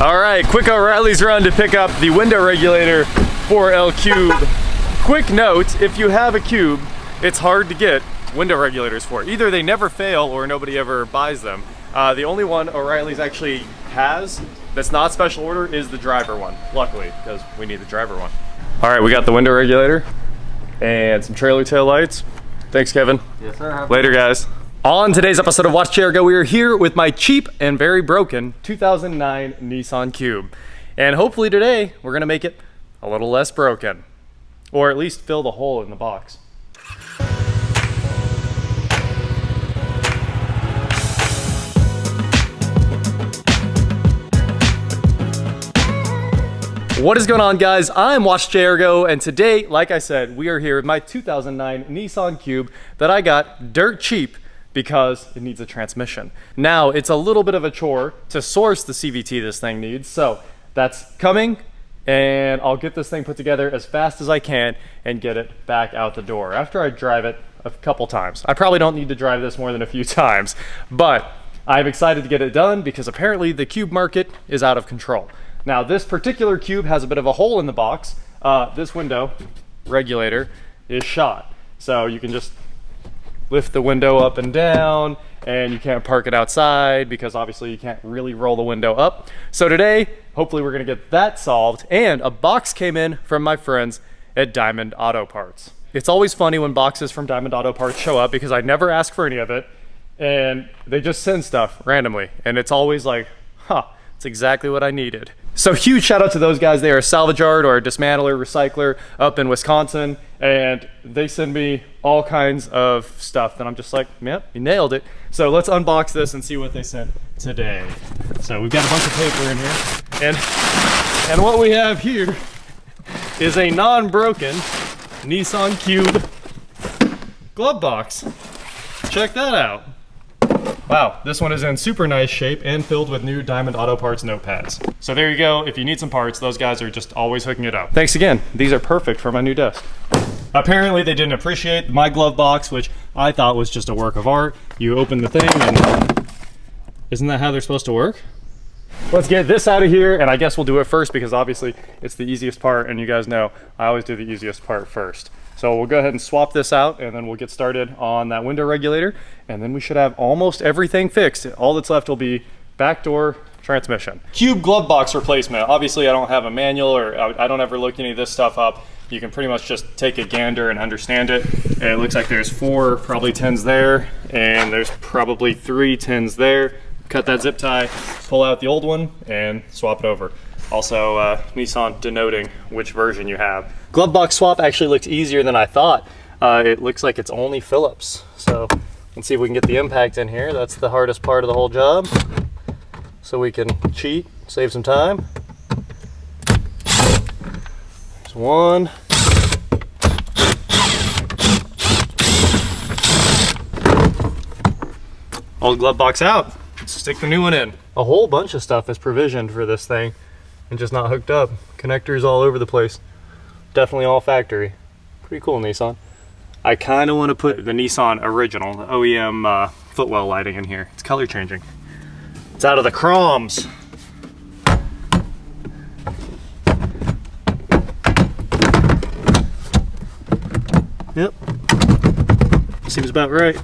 All right, quick O'Reilly's run to pick up the window regulator for El Cube. Quick note, if you have a Cube, it's hard to get window regulators for. Either they never fail or nobody ever buys them. The only one O'Reilly's actually has that's not special order is the driver one, luckily, because we need the driver one. All right, we got the window regulator and some trailer tail lights. Thanks, Kevin. Yes, sir. Later, guys. On today's episode of Watch Chair Go, we are here with my cheap and very broken 2009 Nissan Cube. And hopefully today, we're gonna make it a little less broken. Or at least fill the hole in the box. What is going on, guys? I'm Watch Chair Go, and today, like I said, we are here with my 2009 Nissan Cube that I got dirt cheap because it needs a transmission. Now, it's a little bit of a chore to source the CVT this thing needs, so that's coming, and I'll get this thing put together as fast as I can and get it back out the door after I drive it a couple times. I probably don't need to drive this more than a few times, but I'm excited to get it done because apparently the Cube market is out of control. Now, this particular Cube has a bit of a hole in the box. This window regulator is shot, so you can just lift the window up and down, and you can't park it outside because obviously you can't really roll the window up. So today, hopefully we're gonna get that solved, and a box came in from my friends at Diamond Auto Parts. It's always funny when boxes from Diamond Auto Parts show up because I never ask for any of it, and they just send stuff randomly, and it's always like, huh, it's exactly what I needed. So huge shout out to those guys. They are a salvage yard or a dismantler, recycler up in Wisconsin, and they send me all kinds of stuff that I'm just like, yep, you nailed it. So let's unbox this and see what they sent today. So we've got a bunch of paper in here, and what we have here is a non-broken Nissan Cube glove box. Check that out. Wow, this one is in super nice shape and filled with new Diamond Auto Parts notepads. So there you go. If you need some parts, those guys are just always hooking it up. Thanks again. These are perfect for my new desk. Apparently they didn't appreciate my glove box, which I thought was just a work of art. You open the thing and isn't that how they're supposed to work? Let's get this out of here, and I guess we'll do it first because obviously it's the easiest part, and you guys know I always do the easiest part first. So we'll go ahead and swap this out, and then we'll get started on that window regulator, and then we should have almost everything fixed. All that's left will be back door transmission. Cube glove box replacement. Obviously I don't have a manual, or I don't ever look any of this stuff up. You can pretty much just take a gander and understand it. And it looks like there's 4 probably 10s there, and there's probably 3 10s there. Cut that zip tie, pull out the old one, and swap it over. Also, Nissan denoting which version you have. Glove box swap actually looked easier than I thought. It looks like it's only Phillips. So let's see if we can get the impact in here. That's the hardest part of the whole job. So we can cheat, save some time. There's one. Old glove box out. Let's stick the new one in. A whole bunch of stuff is provisioned for this thing and just not hooked up. Connectors all over the place. Definitely all factory. Pretty cool, Nissan. I kind of want to put the Nissan original, the OEM footwell lighting in here. It's color changing. It's out of the chromes. Yep. Seems about right.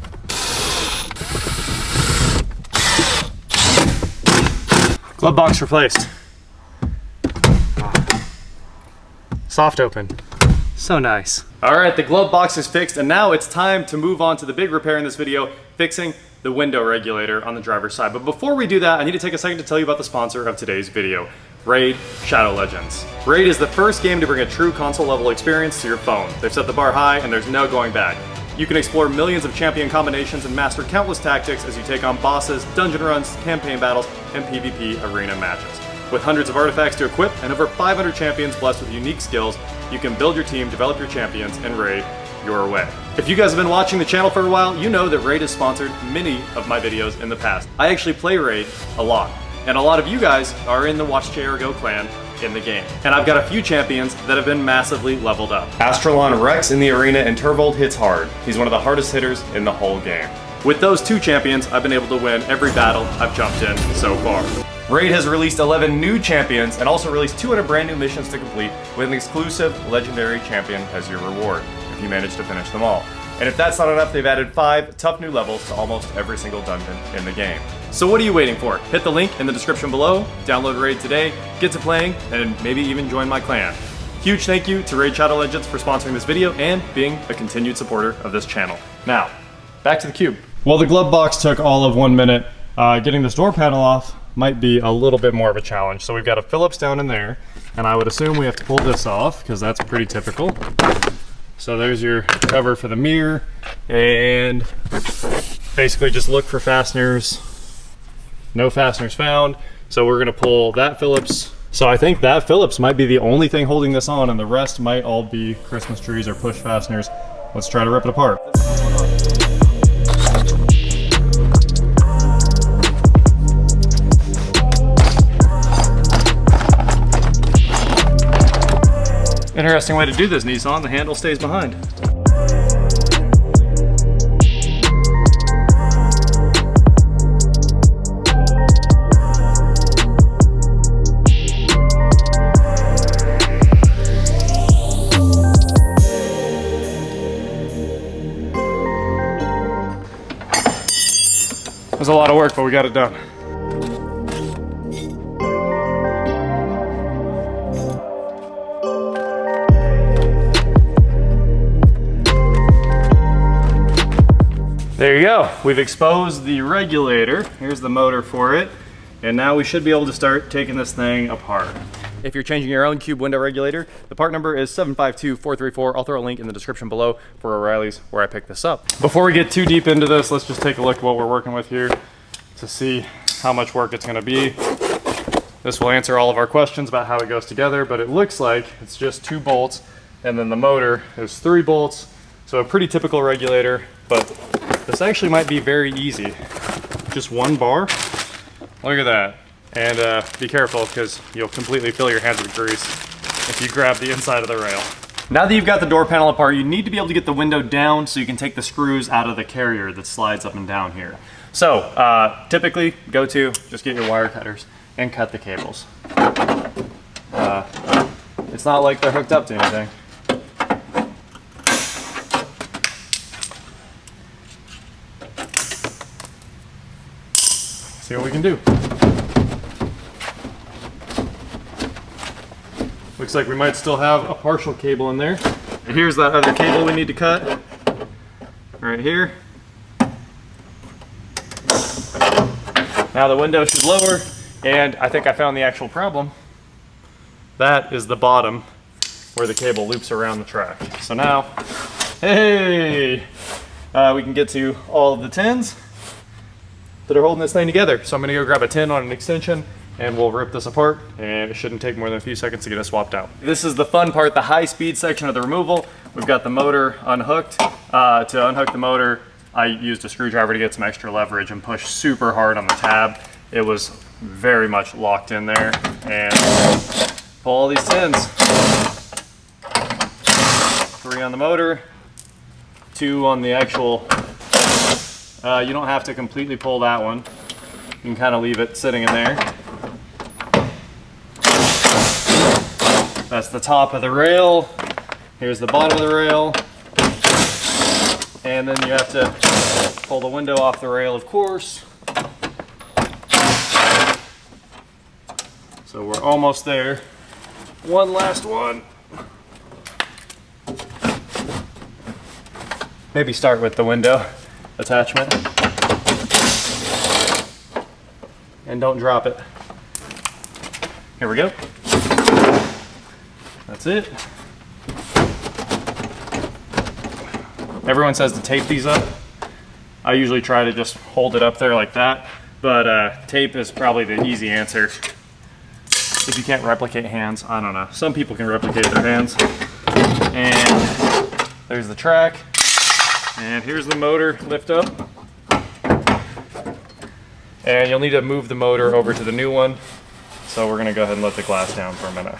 Glove box replaced. Soft open. So nice. All right, the glove box is fixed, and now it's time to move on to the big repair in this video, fixing the window regulator on the driver's side. But before we do that, I need to take a second to tell you about the sponsor of today's video, Raid Shadow Legends. Raid is the first game to bring a true console-level experience to your phone. They've set the bar high, and there's no going back. You can explore millions of champion combinations and master countless tactics as you take on bosses, dungeon runs, campaign battles, and PvP arena matches. With hundreds of artifacts to equip and over 500 champions blessed with unique skills, you can build your team, develop your champions, and raid your way. If you guys have been watching the channel for a while, you know that Raid has sponsored many of my videos in the past. I actually play Raid a lot, and a lot of you guys are in the Watch Chair Go clan in the game. And I've got a few champions that have been massively leveled up. Astralon Rex in the arena, and Turvold hits hard. He's one of the hardest hitters in the whole game. With those 2 champions, I've been able to win every battle I've jumped in so far. Raid has released 11 new champions and also released 200 brand new missions to complete with an exclusive legendary champion as your reward, if you manage to finish them all. And if that's not enough, they've added 5 tough new levels to almost every single dungeon in the game. So what are you waiting for? Hit the link in the description below, download Raid today, get to playing, and maybe even join my clan. Huge thank you to Raid Shadow Legends for sponsoring this video and being a continued supporter of this channel. Now, back to the cube. Well, the glove box took all of 1 minute. Getting this door panel off might be a little bit more of a challenge. So we've got a Phillips down in there, and I would assume we have to pull this off because that's pretty typical. So there's your cover for the mirror, and basically just look for fasteners. No fasteners found. So we're gonna pull that Phillips. So I think that Phillips might be the only thing holding this on, and the rest might all be Christmas trees or push fasteners. Let's try to rip it apart. Interesting way to do this, Nissan. The handle stays behind. It was a lot of work, but we got it done. There you go. We've exposed the regulator. Here's the motor for it. And now we should be able to start taking this thing apart. If you're changing your own cube window regulator, the part number is 752434. I'll throw a link in the description below for O'Reilly's where I picked this up. Before we get too deep into this, let's just take a look at what we're working with here to see how much work it's gonna be. This will answer all of our questions about how it goes together, but it looks like it's just 2 bolts, and then the motor is 3 bolts. So a pretty typical regulator, but this actually might be very easy. Just 1 bar. Look at that. And be careful because you'll completely fill your hands with grease if you grab the inside of the rail. Now that you've got the door panel apart, you need to be able to get the window down so you can take the screws out of the carrier that slides up and down here. So typically, just get your wire cutters and cut the cables. It's not like they're hooked up to anything. See what we can do. Looks like we might still have a partial cable in there. And here's that other cable we need to cut. Right here. Now the window should lower, and I think I found the actual problem. That is the bottom where the cable loops around the track. So now, hey! We can get to all of the tins that are holding this thing together. So I'm gonna go grab a tin on an extension and we'll rip this apart, and it shouldn't take more than a few seconds to get it swapped out. This is the fun part, the high speed section of the removal. We've got the motor unhooked. To unhook the motor, I used a screwdriver to get some extra leverage and push super hard on the tab. It was very much locked in there. And pull all these tins. 3 on the motor, 2 on the actual. You don't have to completely pull that one. You can kind of leave it sitting in there. That's the top of the rail. Here's the bottom of the rail. And then you have to pull the window off the rail, of course. So we're almost there. One last one. Maybe start with the window attachment. And don't drop it. Here we go. That's it. Everyone says to tape these up. I usually try to just hold it up there like that, but tape is probably the easy answer. If you can't replicate hands, I don't know. Some people can replicate their hands. And there's the track. And here's the motor lift up. And you'll need to move the motor over to the new one. So we're gonna go ahead and let the glass down for a minute.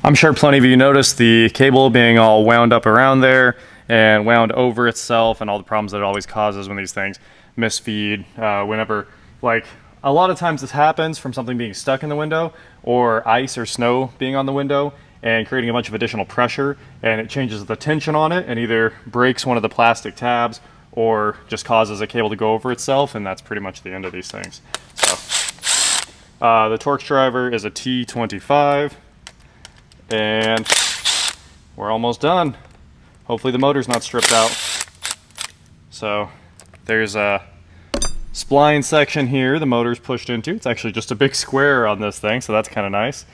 I'm sure plenty of you noticed the cable being all wound up around there and wound over itself, and all the problems that it always causes when these things misfeed. Whenever, like, a lot of times this happens from something being stuck in the window or ice or snow being on the window and creating a bunch of additional pressure, and it changes the tension on it and either breaks one of the plastic tabs or just causes a cable to go over itself, and that's pretty much the end of these things. So the Torx driver is a T25, and we're almost done. Hopefully the motor's not stripped out. So there's a spline section here the motor's pushed into. It's actually just a big square on this thing, so that's kind of nice.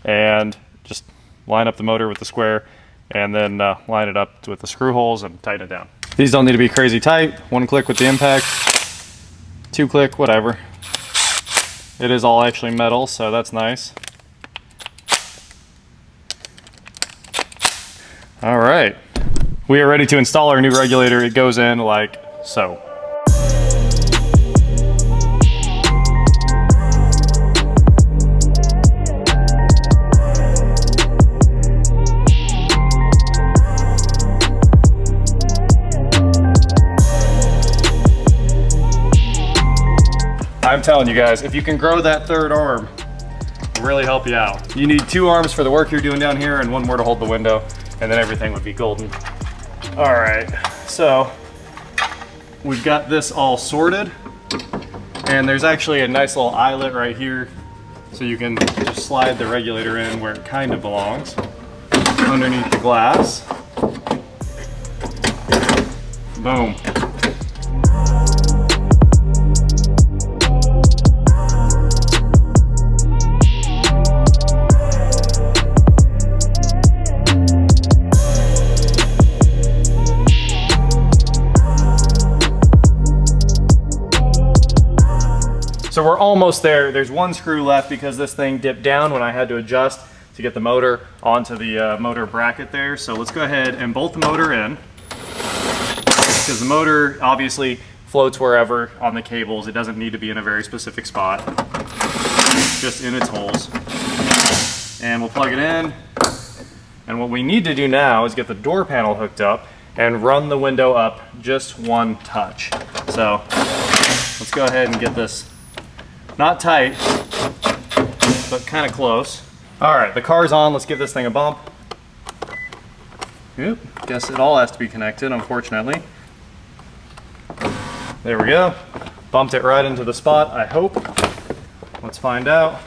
And just line up the motor with the square, and then line it up with the screw holes and tighten it down. These don't need to be crazy tight. 1 click with the impact, 2 click, whatever. It is all actually metal, so that's nice. All right, we are ready to install our new regulator. It goes in like so. I'm telling you guys, if you can grow that third arm, it'll really help you out. You need 2 arms for the work you're doing down here and 1 more to hold the window, and then everything would be golden. All right, so we've got this all sorted, and there's actually a nice little eyelet right here, so you can just slide the regulator in where it kind of belongs, underneath the glass. Boom. So we're almost there. There's 1 screw left because this thing dipped down when I had to adjust to get the motor onto the motor bracket there. So let's go ahead and bolt the motor in, because the motor obviously floats wherever on the cables. It doesn't need to be in a very specific spot, just in its holes. And we'll plug it in. And what we need to do now is get the door panel hooked up and run the window up just 1 touch. So let's go ahead and get this not tight, but kind of close. All right, the car's on. Let's give this thing a bump. Yep, guess it all has to be connected, unfortunately. There we go. Bumped it right into the spot, I hope. Let's find out.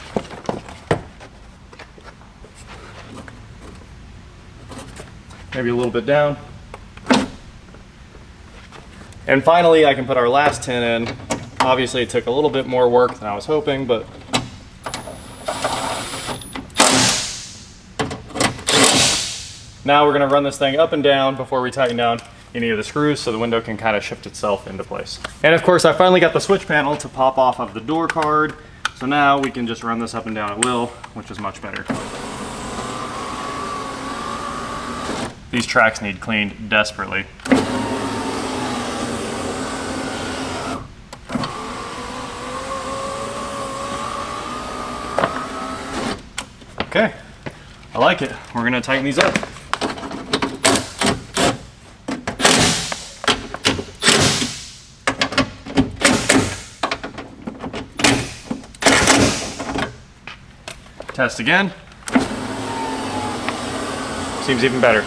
Maybe a little bit down. And finally, I can put our last tin in. Obviously, it took a little bit more work than I was hoping, but now we're going to run this thing up and down before we tighten down any of the screws so the window can kind of shift itself into place. And of course, I finally got the switch panel to pop off of the door card, so now we can just run this up and down at will, which is much better. These tracks need cleaned desperately. Okay, I like it. We're gonna tighten these up. Test again. Seems even better.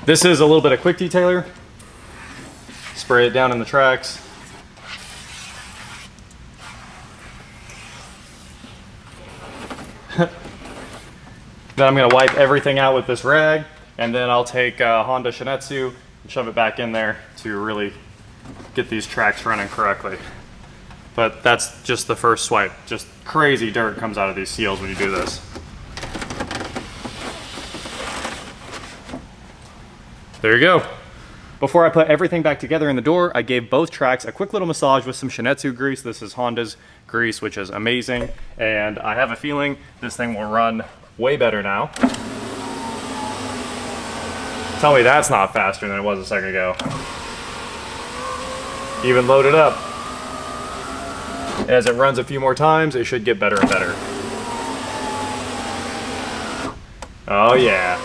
This is a little bit of quick detailer. Spray it down in the tracks. Then I'm going to wipe everything out with this rag, and then I'll take Honda Shinetsu and shove it back in there to really get these tracks running correctly. But that's just the first swipe. Just crazy dirt comes out of these seals when you do this. There you go. Before I put everything back together in the door, I gave both tracks a quick little massage with some Shinetsu grease. This is Honda's grease, which is amazing. And I have a feeling this thing will run way better now. Tell me that's not faster than it was a second ago. even loaded up. As it runs a few more times, it should get better and better. Oh yeah.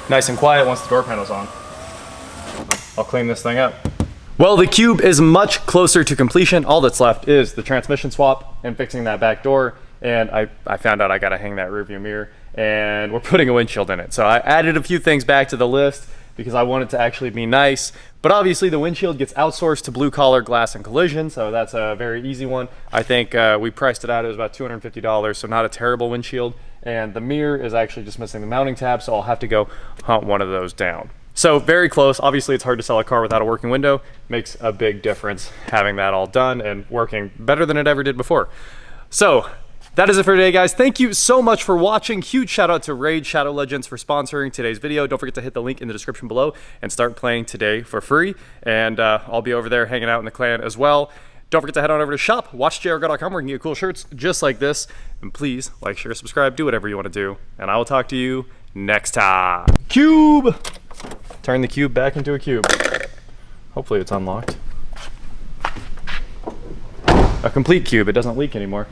Nice and quiet once the door panel's on. I'll clean this thing up. Well, the Cube is much closer to completion. All that's left is the transmission swap and fixing that back door. And I found out I gotta hang that rearview mirror, and we're putting a windshield in it. So I added a few things back to the list because I want it to actually be nice. But obviously the windshield gets outsourced to Blue Collar Glass and Collision, so that's a very easy one. I think we priced it out, it was about $250, so not a terrible windshield. And the mirror is actually just missing the mounting tab, so I'll have to go hunt one of those down. So very close. Obviously it's hard to sell a car without a working window. Makes a big difference having that all done and working better than it ever did before. So that is it for today, guys. Thank you so much for watching. Huge shout out to Raid Shadow Legends for sponsoring today's video. Don't forget to hit the link in the description below and start playing today for free. And I'll be over there hanging out in the clan as well. Don't forget to head on over to shop, watchjargo.com, where you can get cool shirts just like this. And please like, share, subscribe, do whatever you want to do. And I will talk to you next time. Cube! Turn the Cube back into a cube. Hopefully it's unlocked. A complete cube, it doesn't leak anymore.